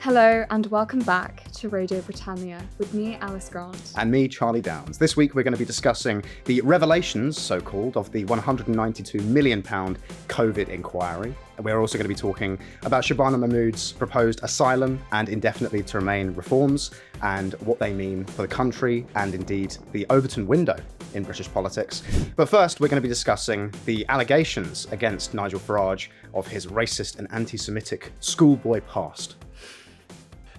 Hello and welcome back to Radio Britannia with me, Alice Grant. And me, Charlie Downs. This week we're going to be discussing the revelations, so-called, of the £192 million COVID inquiry. And we're also going to be talking about Shabana Mahmood's proposed asylum and indefinitely to remain reforms and what they mean for the country and indeed the Overton window in British politics. But first, we're going to be discussing the allegations against Nigel Farage of his racist and anti-Semitic schoolboy past.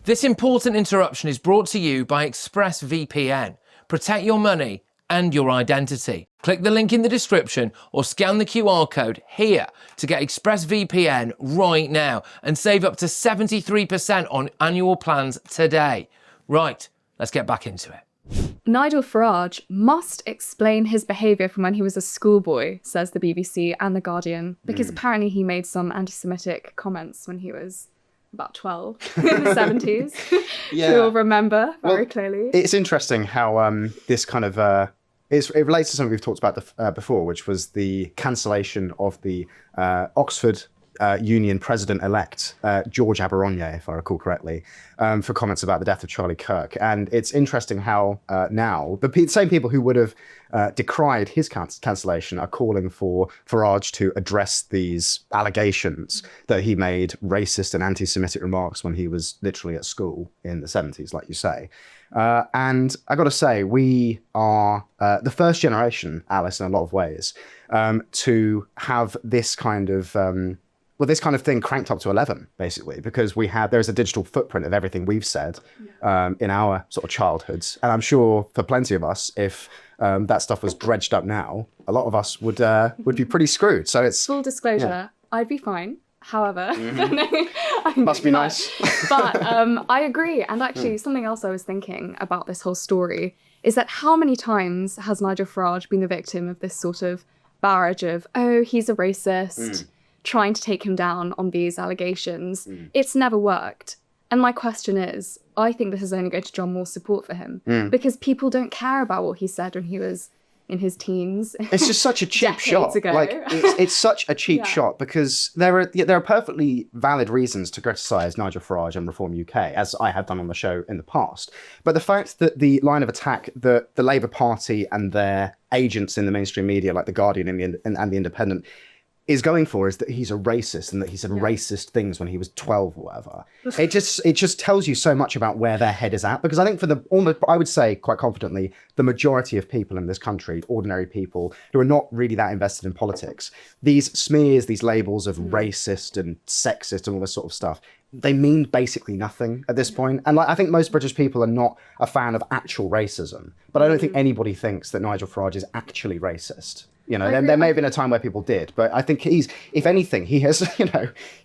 This important interruption is brought to you by ExpressVPN. Protect your money and your identity. Click the link in the description or scan the QR code here to get ExpressVPN right now and save up to 73% on annual plans today. Right, let's get back into it. Nigel Farage must explain his behaviour from when he was a schoolboy, says the BBC and The Guardian, because apparently he made some anti-Semitic comments when he was about 12 in the 70s. Yeah. You'll remember very clearly. It's interesting how this kind of it relates to something we've talked about before, which was the cancellation of the Oxford Union president-elect George Aberonier, if I recall correctly, for comments about the death of Charlie Kirk. And it's interesting how now the same people who would have decried his cancellation are calling for Farage to address these allegations that he made racist and anti-Semitic remarks when he was literally at school in the 70s, like you say. And I got to say, we are the first generation, Alice, in a lot of ways, to have this kind of this kind of thing cranked up to 11, basically, because there's a digital footprint of everything we've said in our sort of childhoods. And I'm sure for plenty of us, if that stuff was dredged up now, a lot of us would be pretty screwed. So it's Full disclosure, I'd be fine. However, must be nice. But I agree. And actually, something else I was thinking about this whole story is that how many times has Nigel Farage been the victim of this sort of barrage of, oh, he's a racist, trying to take him down on these allegations. It's never worked. And my question is, I think this is only going to draw more support for him because people don't care about what he said when he was in his teens. It's just such a cheap shot. Ago. Like it's such a cheap shot because there are perfectly valid reasons to criticise Nigel Farage and Reform UK, as I have done on the show in the past. But the fact that the line of attack that the Labour Party and their agents in the mainstream media, like The Guardian and The Independent, is going for is that he's a racist and that he said racist things when he was 12 or whatever. It just tells you so much about where their head is at, because I think I would say quite confidently, the majority of people in this country, ordinary people who are not really that invested in politics, these smears, these labels of racist and sexist and all this sort of stuff, they mean basically nothing at this point. And I think most British people are not a fan of actual racism, but I don't think anybody thinks that Nigel Farage is actually racist. You know, there may have been a time where people did, but I think if anything, he has,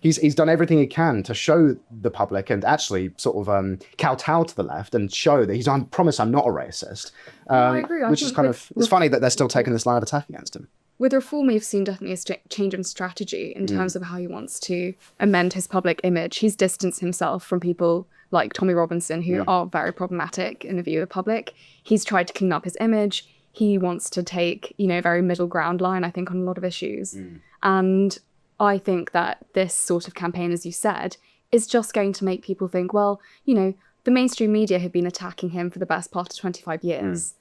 he's done everything he can to show the public and actually sort of kowtow to the left and show that I promise I'm not a racist. I agree. Which is it's funny that they're still taking this line of attack against him. With Reform, we've seen definitely a change in strategy in terms of how he wants to amend his public image. He's distanced himself from people like Tommy Robinson, who are very problematic in the view of the public. He's tried to clean up his image. He wants to take, a very middle ground line, I think, on a lot of issues. And I think that this sort of campaign, as you said, is just going to make people think, well, the mainstream media have been attacking him for the best part of 25 years.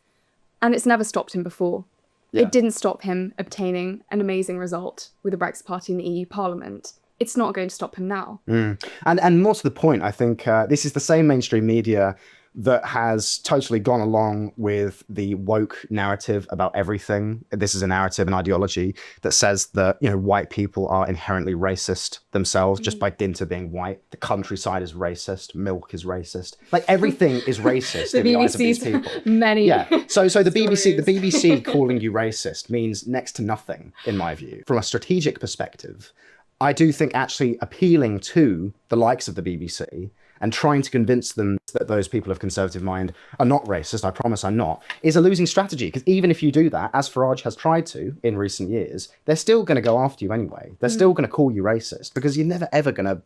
And it's never stopped him before. Yeah. It didn't stop him obtaining an amazing result with the Brexit Party in the EU Parliament. It's not going to stop him now. And more to the point, I think this is the same mainstream media that has totally gone along with the woke narrative about everything. This is a narrative, an ideology that says that, white people are inherently racist themselves just by dint of being white. The countryside is racist. Milk is racist. Like everything is racist in the eyes of these people. So the BBC calling you racist means next to nothing, in my view. From a strategic perspective, I do think actually appealing to the likes of the BBC and trying to convince them that those people of conservative mind are not racist, I promise I'm not, is a losing strategy. Because even if you do that, as Farage has tried to in recent years, they're still going to go after you anyway. They're still going to call you racist because you're never ever going to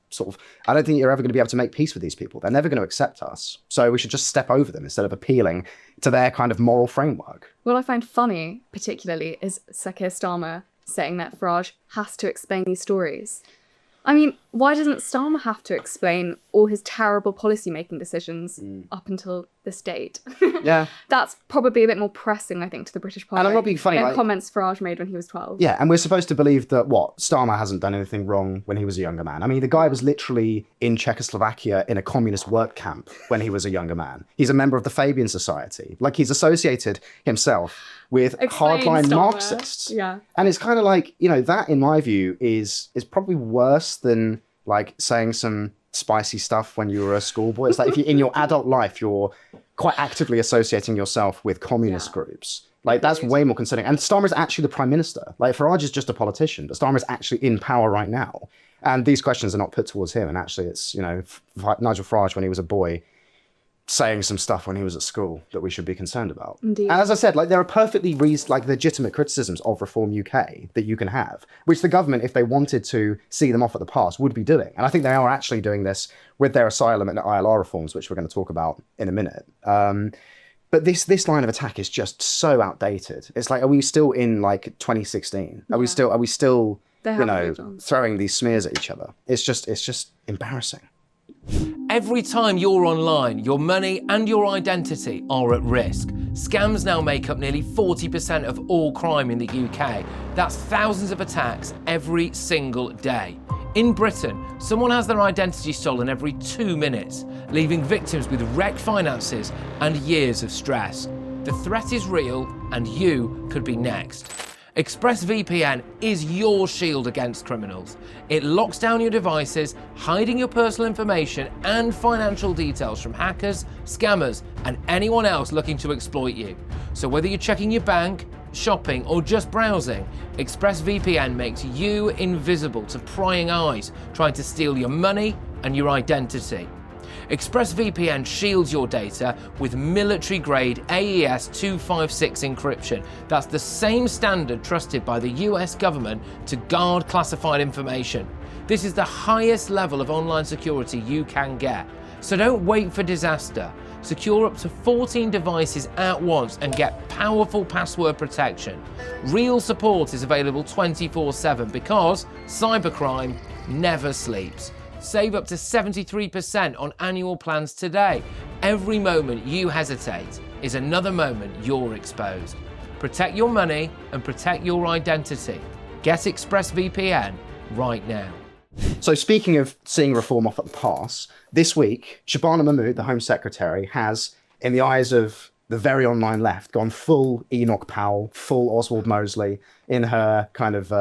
I don't think you're ever going to be able to make peace with these people. They're never going to accept us. So we should just step over them instead of appealing to their kind of moral framework. What I find funny, particularly, is Sir Keir Starmer saying that Farage has to explain these stories. I mean, Why doesn't Starmer have to explain all his terrible policy-making decisions up until this date? Yeah. That's probably a bit more pressing, I think, to the British public. And I'm not being funny. Comments Farage made when he was 12. Yeah, and we're supposed to believe that, Starmer hasn't done anything wrong when he was a younger man. I mean, the guy was literally in Czechoslovakia in a communist work camp when he was a younger man. He's a member of the Fabian Society. Like, he's associated himself with hardline Marxists. Yeah. And it's kind of like, that, in my view, is probably worse than, like, saying some spicy stuff when you were a schoolboy. It's like if you in your adult life, you're quite actively associating yourself with communist groups. Like, that's way more concerning. And Starmer is actually the prime minister. Like, Farage is just a politician, but Starmer is actually in power right now. And these questions are not put towards him. And actually, it's, Nigel Farage, when he was a boy, saying some stuff when he was at school that we should be concerned about. Indeed. And as I said, like, there are perfectly legitimate criticisms of Reform UK that you can have, which the government, if they wanted to see them off at the pass, would be doing. And I think they are actually doing this with their asylum and ILR reforms, which we're going to talk about in a minute. But this line of attack is just so outdated. It's like, are we still in like 2016? Are we still throwing these smears at each other? It's just embarrassing. Every time you're online, your money and your identity are at risk. Scams now make up nearly 40% of all crime in the UK. That's thousands of attacks every single day. In Britain, someone has their identity stolen every 2 minutes, leaving victims with wrecked finances and years of stress. The threat is real, and you could be next. ExpressVPN is your shield against criminals. It locks down your devices, hiding your personal information and financial details from hackers, scammers, and anyone else looking to exploit you. So whether you're checking your bank, shopping, or just browsing, ExpressVPN makes you invisible to prying eyes trying to steal your money and your identity. ExpressVPN shields your data with military-grade AES 256 encryption. That's the same standard trusted by the US government to guard classified information. This is the highest level of online security you can get. So don't wait for disaster. Secure up to 14 devices at once and get powerful password protection. Real support is available 24/7 because cybercrime never sleeps. Save up to 73% on annual plans today. Every moment you hesitate is another moment you're exposed. Protect your money and protect your identity. Get ExpressVPN right now. So speaking of seeing reform off at the pass, this week, Shabana Mahmood, the Home Secretary, has, in the eyes of the very online left, gone full Enoch Powell, full Oswald Mosley in her kind of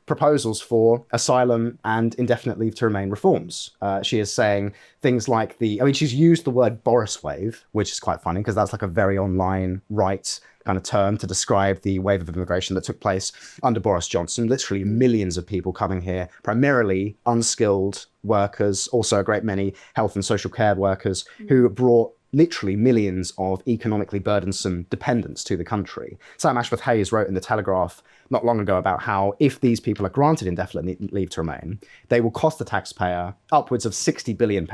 proposals for asylum and indefinite leave to remain reforms. She is saying things like she's used the word Boris wave, which is quite funny because that's like a very online right kind of term to describe the wave of immigration that took place under Boris Johnson. Literally millions of people coming here, primarily unskilled workers, also a great many health and social care workers who brought literally millions of economically burdensome dependents to the country. Sam Ashworth-Hayes wrote in The Telegraph not long ago about how if these people are granted indefinite leave to remain, they will cost the taxpayer upwards of £60 billion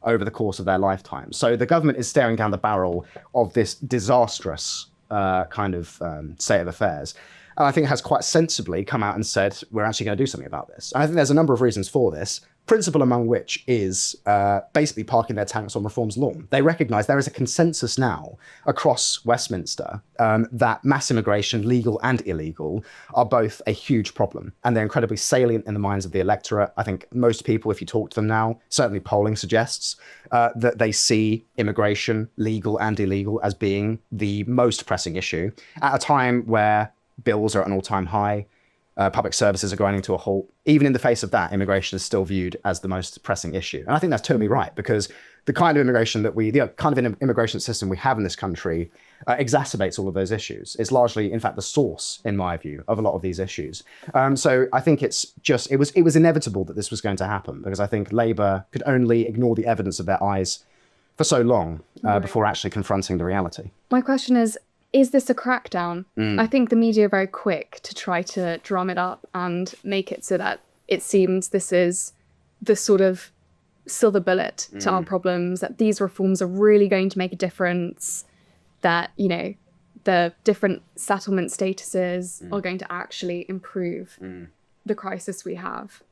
over the course of their lifetime. So the government is staring down the barrel of this disastrous state of affairs. And I think has quite sensibly come out and said, we're actually going to do something about this. And I think there's a number of reasons for this, principal among which is basically parking their tanks on reform's lawn. They recognise there is a consensus now across Westminster that mass immigration, legal and illegal, are both a huge problem. And they're incredibly salient in the minds of the electorate. I think most people, if you talk to them now, certainly polling suggests that they see immigration, legal and illegal, as being the most pressing issue at a time where bills are at an all-time high, public services are grinding to a halt. Even in the face of that, immigration is still viewed as the most pressing issue. And I think that's totally right, because the kind of immigration immigration system we have in this country exacerbates all of those issues. It's largely, in fact, the source, in my view, of a lot of these issues. So I think it was inevitable that this was going to happen, because I think Labour could only ignore the evidence of their eyes for so long before actually confronting the reality. My question is this a crackdown? I think the media are very quick to try to drum it up and make it so that it seems this is the sort of silver bullet to our problems, that these reforms are really going to make a difference, that, the different settlement statuses are going to actually improve the crisis we have.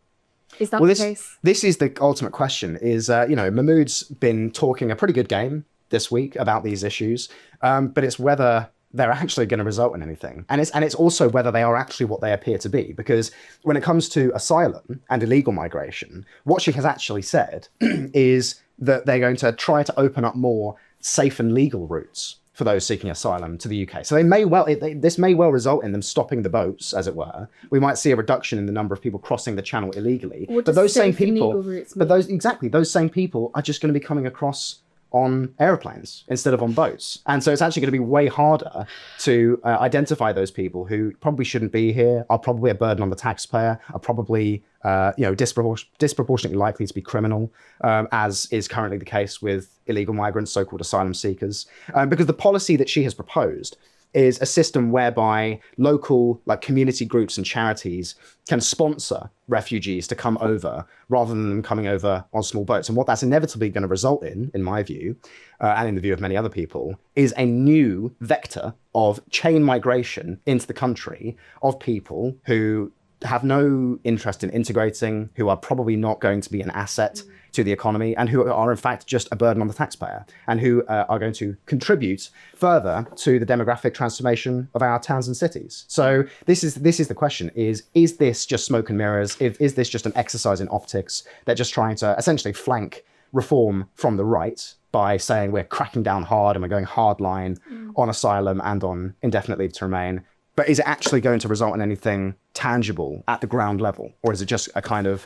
Is that Well, the case? this is the ultimate question. Is Mahmoud's been talking a pretty good game this week about these issues, but it's whether they're actually going to result in anything, and it's also whether they are actually what they appear to be. Because when it comes to asylum and illegal migration, what she has actually said is that they're going to try to open up more safe and legal routes for those seeking asylum to the UK. So this may well result in them stopping the boats, as it were. We might see a reduction in the number of people crossing the channel illegally. What But does those same safe and people, legal routes but mean? those same people are just going to be coming across on airplanes instead of on boats. And so it's actually going to be way harder to identify those people who probably shouldn't be here, are probably a burden on the taxpayer, are probably disproportionately likely to be criminal, as is currently the case with illegal migrants, so-called asylum seekers. Because the policy that she has proposed is a system whereby local community groups and charities can sponsor refugees to come over rather than them coming over on small boats. And what that's inevitably going to result in my view, and in the view of many other people, is a new vector of chain migration into the country of people who have no interest in integrating, who are probably not going to be an asset to the economy, and who are in fact just a burden on the taxpayer, and who are going to contribute further to the demographic transformation of our towns and cities. So this is the question: is this just smoke and mirrors? Is this just an exercise in optics? They're just trying to essentially flank reform from the right by saying we're cracking down hard and we're going hard line on asylum and on indefinite leave to remain. But is it actually going to result in anything tangible at the ground level? Or is it just a kind of,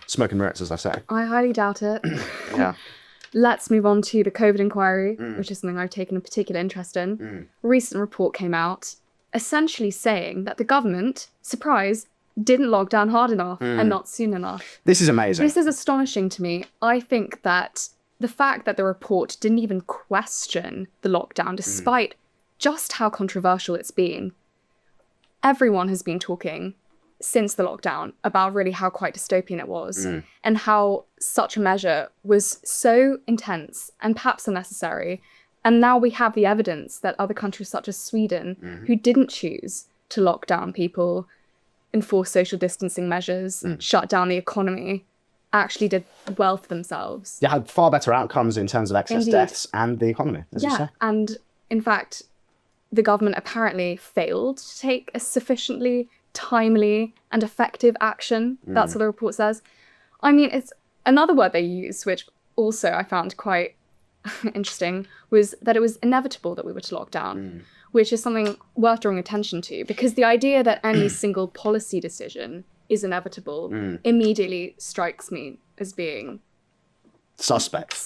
smoke and mirrors, as I say? I highly doubt it. Yeah. Let's move on to the COVID inquiry, which is something I've taken a particular interest in. A recent report came out essentially saying that the government, surprise, didn't lock down hard enough and not soon enough. This is amazing. This is astonishing to me. I think that the fact that the report didn't even question the lockdown, despite just how controversial it's been. Everyone has been talking since the lockdown about really how quite dystopian it was and how such a measure was so intense and perhaps unnecessary. And now we have the evidence that other countries such as Sweden, who didn't choose to lock down people, enforce social distancing measures, shut down the economy, actually did well for themselves. They had far better outcomes in terms of excess deaths and the economy, as you say. And in fact, the government apparently failed to take a sufficiently timely and effective action. That's what the report says. I mean, it's another word they use, which also I found quite interesting, was that it was inevitable that we were to lock down, which is something worth drawing attention to, because the idea that any single policy decision is inevitable immediately strikes me as being suspect.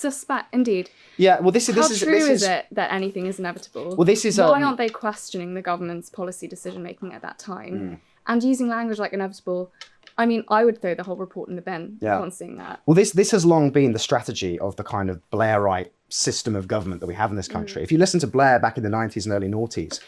Indeed. Yeah, well, this How true is it that anything is inevitable? Well, this is why aren't they questioning the government's policy decision making at that time and using language like inevitable? I mean, I would throw the whole report in the bin upon seeing that. Well, this has long been the strategy of the kind of Blairite system of government that we have in this country. If you listen to Blair back in the 90s and early noughties,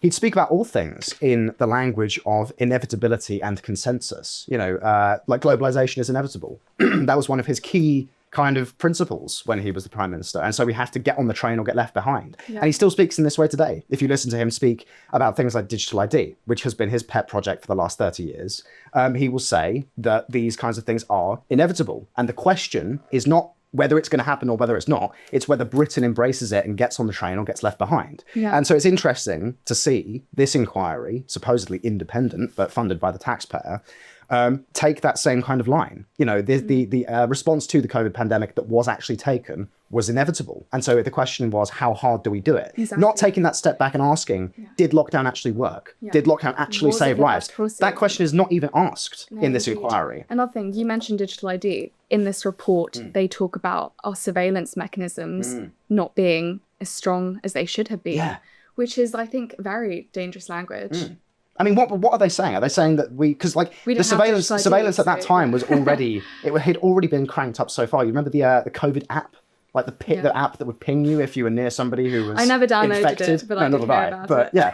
he'd speak about all things in the language of inevitability and consensus. Like globalization is inevitable. That was one of his key kind of principles when he was the prime minister. And so we have to get on the train or get left behind. Yeah. And he still speaks in this way today. If you listen to him speak about things like digital ID, which has been his pet project for the last 30 years, he will say that these kinds of things are inevitable. And the question is not whether it's going to happen or whether it's not. It's whether Britain embraces it and gets on the train or gets left behind. Yeah. And so it's interesting to see this inquiry, supposedly independent, but funded by the taxpayer, take that same kind of line. The response to the COVID pandemic that was actually taken was inevitable. And so the question was, how hard do we do it? Exactly. Not taking that step back and asking, did lockdown actually work? Yeah. Did lockdown actually save lives? That question is not even asked in this inquiry. Another thing, you mentioned digital ID. In this report, they talk about our surveillance mechanisms not being as strong as they should have been, which is, I think, very dangerous language. I mean, what are they saying? Are they saying that because the surveillance at that time was already, it had already been cranked up so far. You remember the COVID app? Like the app that would ping you if you were near somebody who was I never downloaded infected. It, but I did hear about it. Yeah,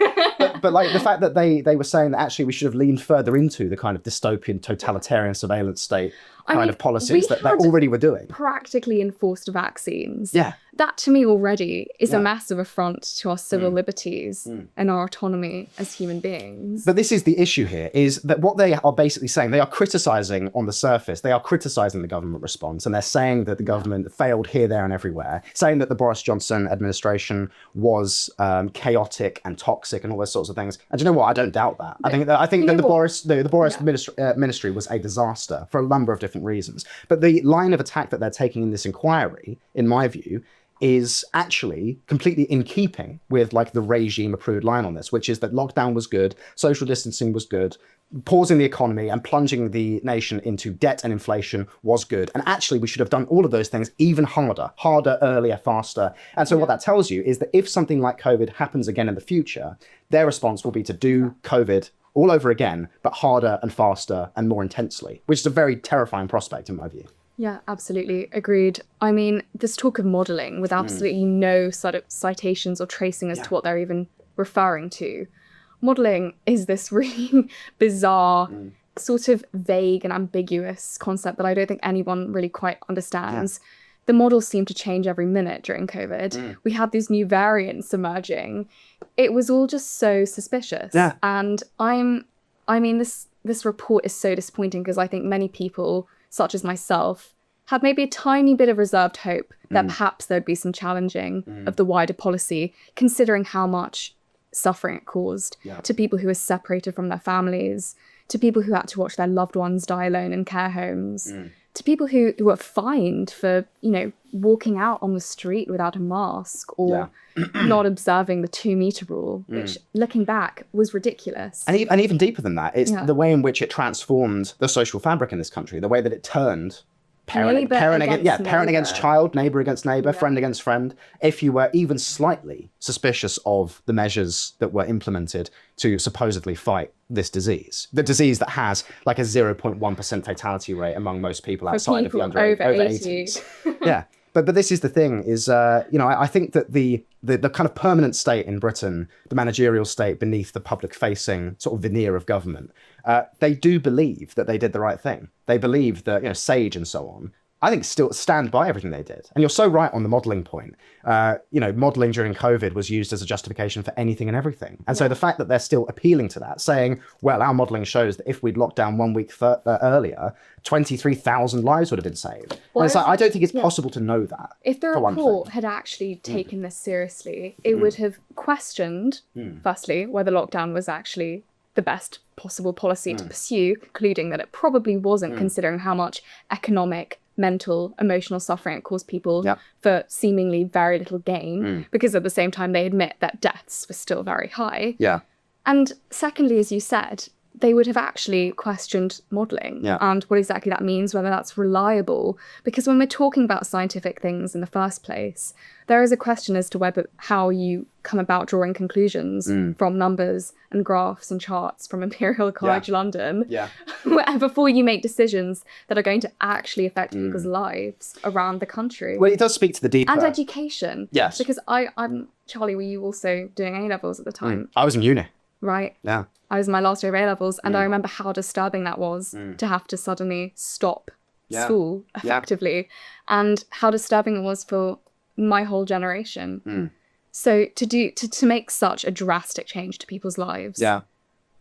but like the fact that they were saying that actually we should have leaned further into the kind of dystopian totalitarian surveillance state of policies that already were doing. Practically enforced vaccines. Yeah. That to me already is a massive affront to our civil liberties and our autonomy as human beings. But this is the issue here, is that what they are basically saying, they are criticising on the surface, they are criticising the government response, and they're saying that the government failed here, there and everywhere, saying that the Boris Johnson administration was chaotic and toxic and all those sorts of things. And do you know what? I don't doubt that. I think that the Boris ministry was a disaster for a number of different reasons. But the line of attack that they're taking in this inquiry, in my view, is actually completely in keeping with like the regime approved line on this, which is that lockdown was good, social distancing was good, pausing the economy and plunging the nation into debt and inflation was good. And actually we should have done all of those things even harder, earlier, faster. And so what that tells you is that if something like COVID happens again in the future, their response will be to do COVID all over again, but harder and faster and more intensely, which is a very terrifying prospect in my view. Yeah, absolutely. Agreed. I mean, this talk of modelling with absolutely no sort of citations or tracing as to what they're even referring to. Modelling is this really bizarre, sort of vague and ambiguous concept that I don't think anyone really quite understands. The models seem to change every minute during COVID. We had these new variants emerging. It was all just so suspicious. Yeah. And this report is so disappointing because I think many people, such as myself, had maybe a tiny bit of reserved hope that perhaps there'd be some challenging of the wider policy, considering how much suffering it caused to people who were separated from their families, to people who had to watch their loved ones die alone in care homes, to people who were fined for, walking out on the street without a mask or not observing the 2-meter rule, which looking back was ridiculous. And even deeper than that, it's the way in which it transformed the social fabric in this country, the way that it turned parent against child, neighbour against neighbour, friend against friend. If you were even slightly suspicious of the measures that were implemented to supposedly fight this disease, the disease that has like a 0.1% fatality rate among most people outside of the over 80s. Yeah. But this is the thing is, I think that the kind of permanent state in Britain, the managerial state beneath the public-facing sort of veneer of government, they do believe that they did the right thing. They believe that, SAGE and so on, I think still stand by everything they did. And you're so right on the modelling point. Modelling during COVID was used as a justification for anything and everything. And so the fact that they're still appealing to that, saying, well, our modelling shows that if we'd locked down 1 week earlier, 23,000 lives would have been saved. Well, and it's like, I don't think it's possible to know that. If the report had actually taken this seriously, it would have questioned, firstly, whether lockdown was actually the best possible policy to pursue, concluding that it probably wasn't, considering how much economic, mental, emotional suffering it caused people for seemingly very little gain, because at the same time they admit that deaths were still very high. Yeah. And secondly, as you said, they would have actually questioned modelling and what exactly that means, whether that's reliable. Because when we're talking about scientific things in the first place, there is a question as to whether how you come about drawing conclusions from numbers and graphs and charts from Imperial College London before you make decisions that are going to actually affect people's lives around the country. Well, it does speak to the deeper... And education. Yes. Because I'm... Charlie, were you also doing A-levels at the time? I was in uni. Right. Yeah. I was in my last year of A-levels, and I remember how disturbing that was to have to suddenly stop school, effectively, and how disturbing it was for my whole generation. So to make such a drastic change to people's lives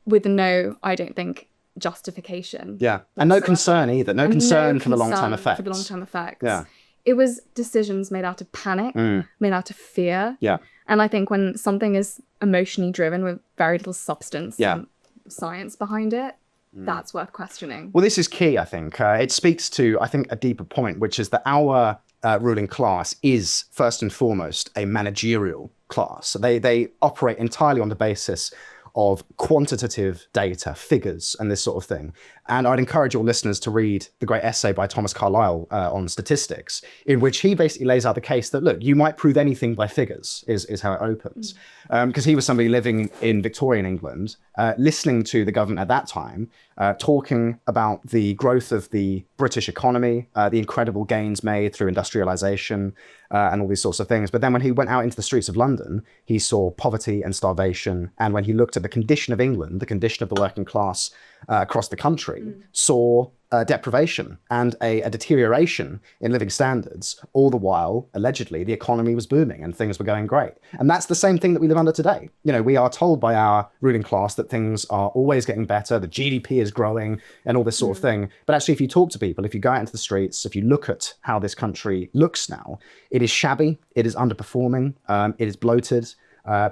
with no, I don't think, justification. Yeah. And no concern either. No concern for the long-term effects. For the long-term effects. Yeah. It was decisions made out of panic, made out of fear. Yeah. And I think when something is emotionally driven with very little substance and science behind it, that's worth questioning. Well, this is key, I think. It speaks to, I think, a deeper point, which is that our ruling class is, first and foremost, a managerial class. So they operate entirely on the basis of quantitative data, figures, and this sort of thing. And I'd encourage your listeners to read the great essay by Thomas Carlyle on statistics, in which he basically lays out the case that, look, you might prove anything by figures, is how it opens. Because he was somebody living in Victorian England, listening to the government at that time, talking about the growth of the British economy, the incredible gains made through industrialization, and all these sorts of things. But then when he went out into the streets of London, he saw poverty and starvation. And when he looked at the condition of England, the condition of the working class across the country, saw deprivation and a deterioration in living standards, all the while, allegedly, the economy was booming and things were going great. And that's the same thing that we live under today. You know, we are told by our ruling class that things are always getting better, the GDP is growing and all this sort of thing. But actually, if you talk to people, if you go out into the streets, if you look at how this country looks now, it is shabby, it is underperforming, it is bloated.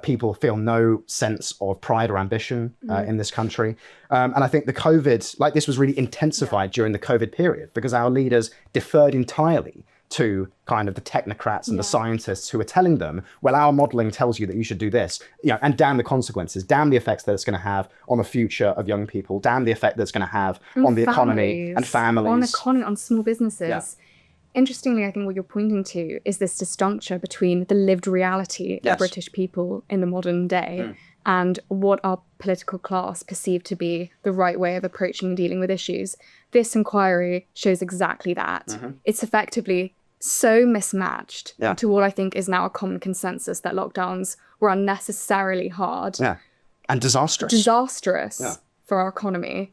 People feel no sense of pride or ambition in this country. And I think the COVID, like this was really intensified during the COVID period because our leaders deferred entirely to kind of the technocrats and the scientists who were telling them, well, our modeling tells you that you should do this, you know, and damn the consequences, damn the effects that it's going to have on the future of young people, damn the effect that it's going to have on the economy and families. On small businesses. Yeah. Interestingly, I think what you're pointing to is this disjuncture between the lived reality of British people in the modern day and what our political class perceived to be the right way of approaching and dealing with issues. This inquiry shows exactly that. It's effectively so mismatched to what I think is now a common consensus that lockdowns were unnecessarily hard. And disastrous. For our economy.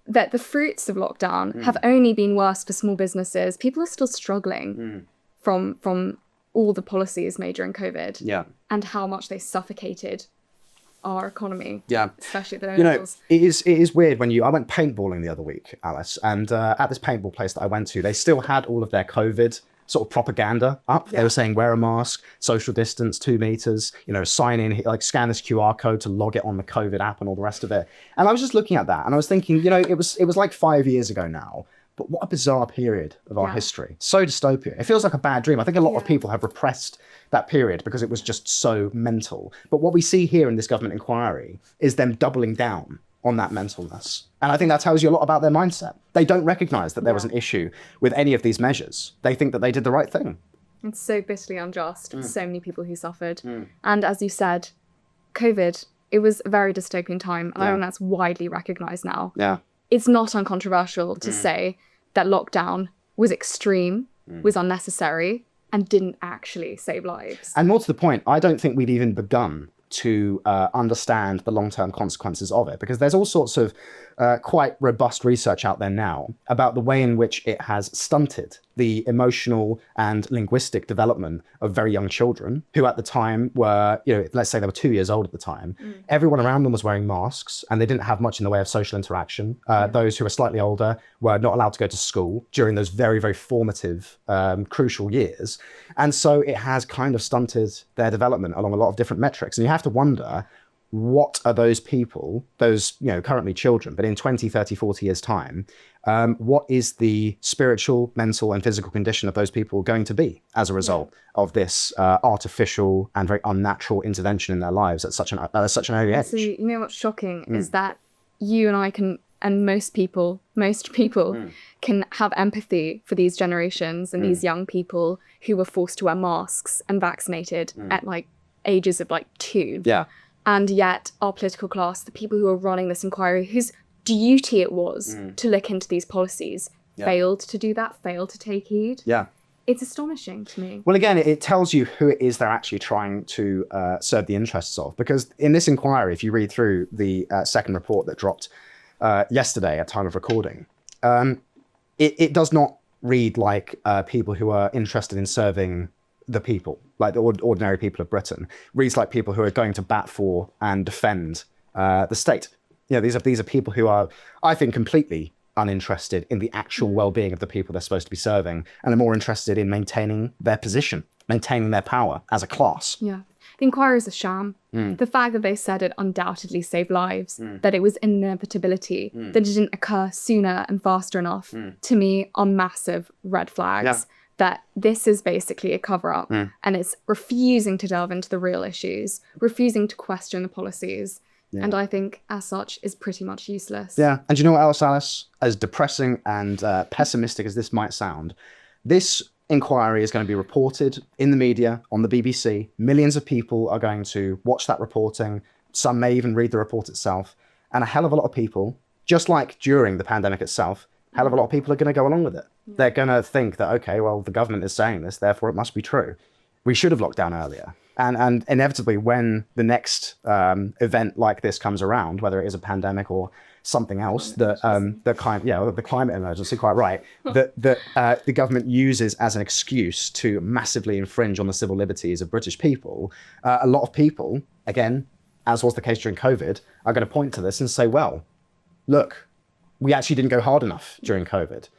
That the fruits of lockdown have only been worse for small businesses. People are still struggling from all the policies made during COVID and how much they suffocated our economy. Especially at the levels. You know, it is weird when I went paintballing the other week, Alice, and at this paintball place that I went to, they still had all of their COVID sort of propaganda up. They were saying wear a mask, social distance, 2 meters, you know, sign in, like scan this QR code to log it on the COVID app and all the rest of it. And I was just looking at that and I was thinking, you know, it was like 5 years ago now, but what a bizarre period of our history. So dystopian. It feels like a bad dream. I think a lot of people have repressed that period because it was just so mental. But what we see here in this government inquiry is them doubling down on that mentalness. And I think that tells you a lot about their mindset. They don't recognize that there was an issue with any of these measures. They think that they did the right thing. It's so bitterly unjust. So many people who suffered. And as you said, COVID, it was a very dystopian time. And I think that's widely recognized now. It's not uncontroversial to say that lockdown was extreme, was unnecessary, and didn't actually save lives. And more to the point, I don't think we'd even begun to understand the long-term consequences of it, because there's all sorts of quite robust research out there now about the way in which it has stunted the emotional and linguistic development of very young children who at the time were, you know, let's say they were 2 years old at the time. Everyone around them was wearing masks and they didn't have much in the way of social interaction. Those who were slightly older were not allowed to go to school during those very, very formative, crucial years. And so it has kind of stunted their development along a lot of different metrics. And you have to wonder, what are those people, those, you know, currently children, but in 20, 30, 40 years time, what is the spiritual, mental and physical condition of those people going to be as a result of this artificial and very unnatural intervention in their lives at such an early age? So, you know what's shocking is that you and I can, and most people can have empathy for these generations and these young people who were forced to wear masks and vaccinated at like ages of like 2. And yet our political class, the people who are running this inquiry, whose duty it was to look into these policies, failed to do that, failed to take heed. It's astonishing to me. Well, again, it tells you who it is they're actually trying to serve the interests of. Because in this inquiry, if you read through the second report that dropped yesterday at time of recording, it does not read like people who are interested in serving the people, like the ordinary people of Britain. Reads like people who are going to bat for and defend the state. You know, these are people who are, I think, completely uninterested in the actual well-being of the people they're supposed to be serving, and are more interested in maintaining their position, maintaining their power as a class. The inquiry is a sham. The fact that they said it undoubtedly saved lives, that it was inevitability, that it didn't occur sooner and faster enough, to me are massive red flags. That this is basically a cover-up and it's refusing to delve into the real issues, refusing to question the policies. And I think, as such, is pretty much useless. And you know what else, Alice? As depressing and pessimistic as this might sound, this inquiry is going to be reported in the media, on the BBC. Millions of people are going to watch that reporting. Some may even read the report itself. And a hell of a lot of people, just like during the pandemic itself, hell of a lot of people are going to go along with it. They're going to think that, okay, well, the government is saying this, therefore it must be true. We should have locked down earlier. And inevitably, when the next event like this comes around, whether it is a pandemic or something else that the climate emergency, quite right, that the government uses as an excuse to massively infringe on the civil liberties of British people, a lot of people, again, as was the case during COVID, are going to point to this and say, well, look, we actually didn't go hard enough during COVID.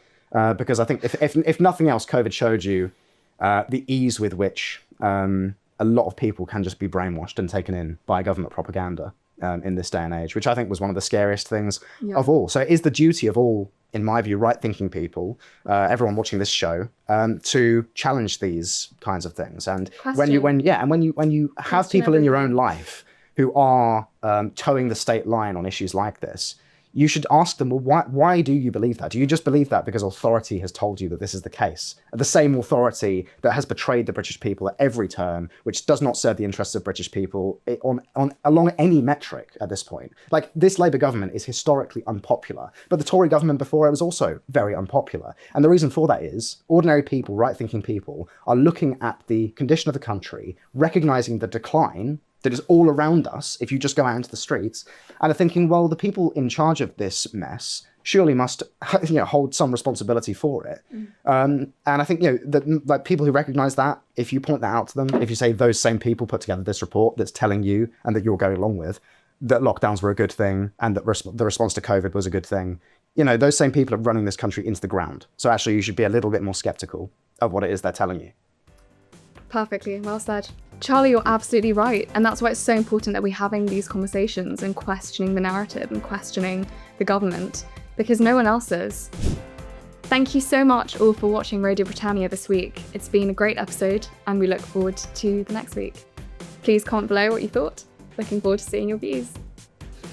Because I think if nothing else, COVID showed you the ease with which a lot of people can just be brainwashed and taken in by government propaganda in this day and age, which I think was one of the scariest things of all. So it is the duty of all, in my view, right-thinking people, everyone watching this show, to challenge these kinds of things. And when you have people in your own life who are towing the state line on issues like this, you should ask them, well, why do you believe that? Do you just believe that because authority has told you that this is the case? The same authority that has betrayed the British people at every turn, which does not serve the interests of British people along any metric at this point. Like, this Labour government is historically unpopular, but the Tory government before it was also very unpopular. And the reason for that is ordinary people, right-thinking people, are looking at the condition of the country, recognising the decline that is all around us if you just go out into the streets, and are thinking, well, the people in charge of this mess surely must hold some responsibility for it. And I think that, like, people who recognise that, if you point that out to them, if you say those same people put together this report that's telling you, and that you're going along with, that lockdowns were a good thing and that the response to COVID was a good thing, those same people are running this country into the ground. So actually you should be a little bit more sceptical of what it is they're telling you. Perfectly, well said. Charlie, you're absolutely right. And that's why it's so important that we're having these conversations and questioning the narrative and questioning the government, because no one else is. Thank you so much all for watching Radio Britannia this week. It's been a great episode and we look forward to the next week. Please comment below what you thought. Looking forward to seeing your views.